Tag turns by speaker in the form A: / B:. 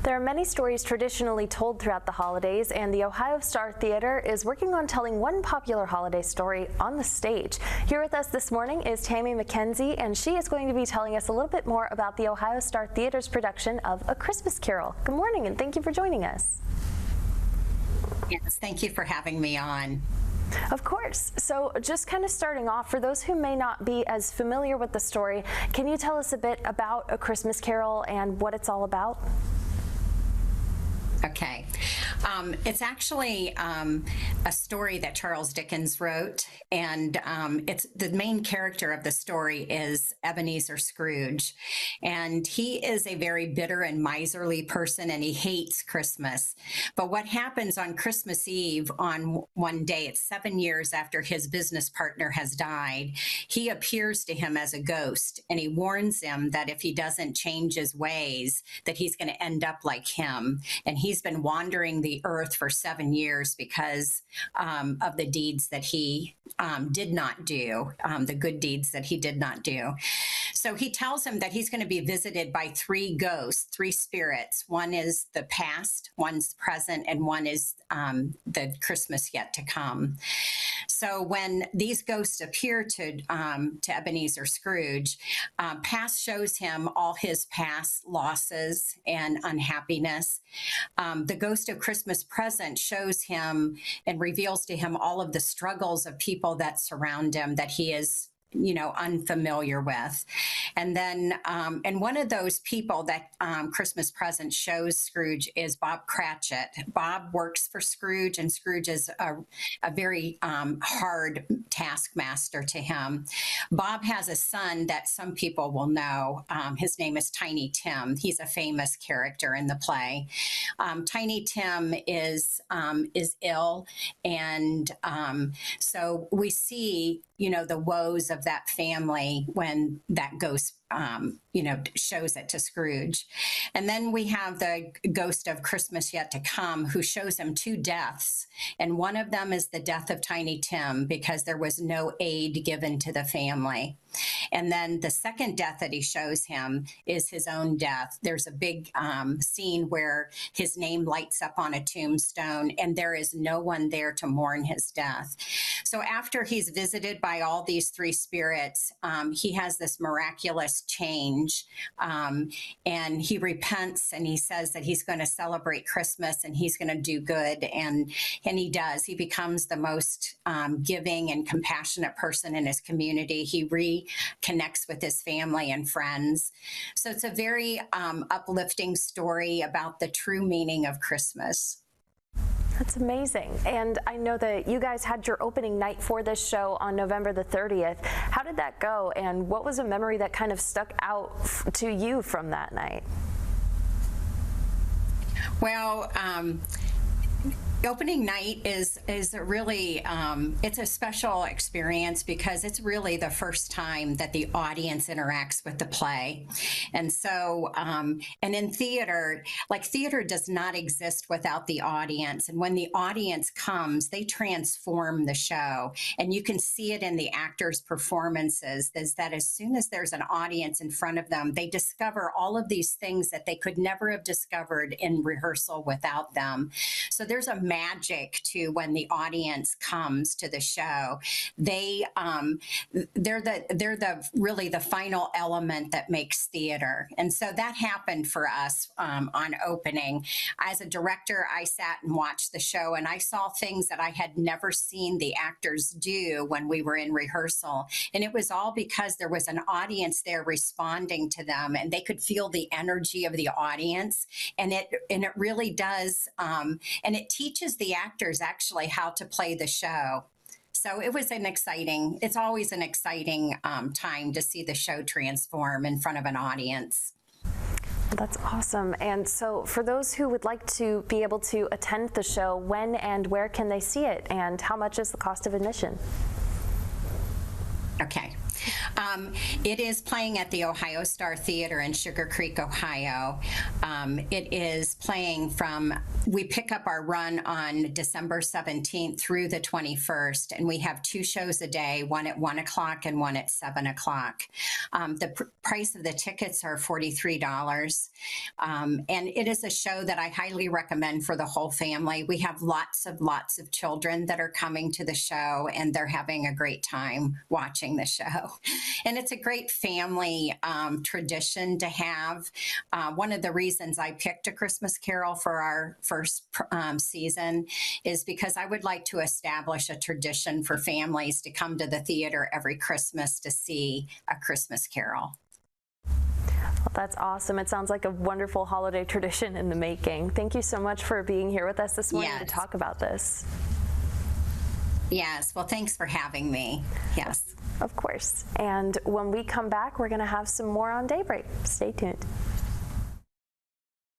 A: There are many stories traditionally told throughout the holidays, and the Ohio Star Theater is working on telling one popular holiday story on the stage. Here with us this morning is Tammy McKenzie, and she is going to be telling us a little bit more about the Ohio Star Theater's production of A Christmas Carol. Good morning, and thank you for joining us.
B: Yes, thank you for having me on.
A: Of course. So just kind of starting off, for those who may not be as familiar with the story, can you tell us a bit about A Christmas Carol and what it's all about?
B: Okay. It's actually a story that Charles Dickens wrote, and it's the main character of the story is Ebenezer Scrooge, and he is a very bitter and miserly person, and he hates Christmas. But what happens on Christmas Eve on one day, it's 7 years after his business partner has died, he appears to him as a ghost, and he warns him that if he doesn't change his ways, that he's going to end up like him. And he's been wandering the earth for 7 years because of the deeds that he did not do, the good deeds that he did not do. So he tells him that he's going to be visited by three ghosts, three spirits. One is the past, one's present, and one is the Christmas yet to come. So when these ghosts appear to Ebenezer Scrooge, past shows him all his past losses and unhappiness. The ghost of Christmas present shows him and reveals to him all of the struggles of people that surround him that he is unfamiliar with. And then, and one of those people that Christmas present shows Scrooge is Bob Cratchit. Bob works for Scrooge, and Scrooge is a very hard taskmaster to him. Bob has a son that some people will know. His name is Tiny Tim. He's a famous character in the play. Tiny Tim is ill, and so we see the woes of that family when that ghost shows it to Scrooge. And then we have the ghost of Christmas yet to come, who shows him two deaths. And one of them is the death of Tiny Tim, because there was no aid given to the family. And then the second death that he shows him is his own death. There's a big scene where his name lights up on a tombstone, and there is no one there to mourn his death. So after he's visited by all these three spirits, he has this miraculous change, and he repents, and he says that he's going to celebrate Christmas and he's going to do good, and he does. He becomes the most giving and compassionate person in his community. He reconnects with his family and friends. So it's a very uplifting story about the true meaning of Christmas.
A: That's amazing. And I know that you guys had your opening night for this show on November the 30th. How did that go? And what was a memory that kind of stuck out to you from that night?
B: Well, opening night is really, it's a special experience because it's really the first time that the audience interacts with the play. And so, and in theater, theater does not exist without the audience. And when the audience comes, they transform the show. And you can see it in the actors' performances, is that as soon as there's an audience in front of them, they discover all of these things that they could never have discovered in rehearsal without them. So there's a magic to when the audience comes to the show. They're really the final element that makes theater. And so that happened for us on opening. As a director, I sat and watched the show, and I saw things that I had never seen the actors do when we were in rehearsal. And it was all because there was an audience there responding to them, and they could feel the energy of the audience. And it really does, and it teaches the actors actually how to play the show. So it was it's always an exciting time to see the show transform in front of an audience.
A: That's awesome. And so for those who would like to be able to attend the show, when and where can they see it? And how much is the cost of admission?
B: Okay. It is playing at the Ohio Star Theater in Sugar Creek, Ohio. It is playing we pick up our run on December 17th through the 21st, and we have 2 shows a day, one at 1 o'clock and one at 7 o'clock. The price of the tickets are $43. And it is a show that I highly recommend for the whole family. We have lots of children that are coming to the show, and they're having a great time watching the show. And it's a great family tradition to have. One of the reasons I picked A Christmas Carol for our first season is because I would like to establish a tradition for families to come to the theater every Christmas to see A Christmas Carol.
A: Well, that's awesome. It sounds like a wonderful holiday tradition in the making. Thank you so much for being here with us this morning to talk about this.
B: Yes, well, thanks for having me. Yes.
A: Of course. And when we come back, we're going to have some more on Daybreak. Stay tuned.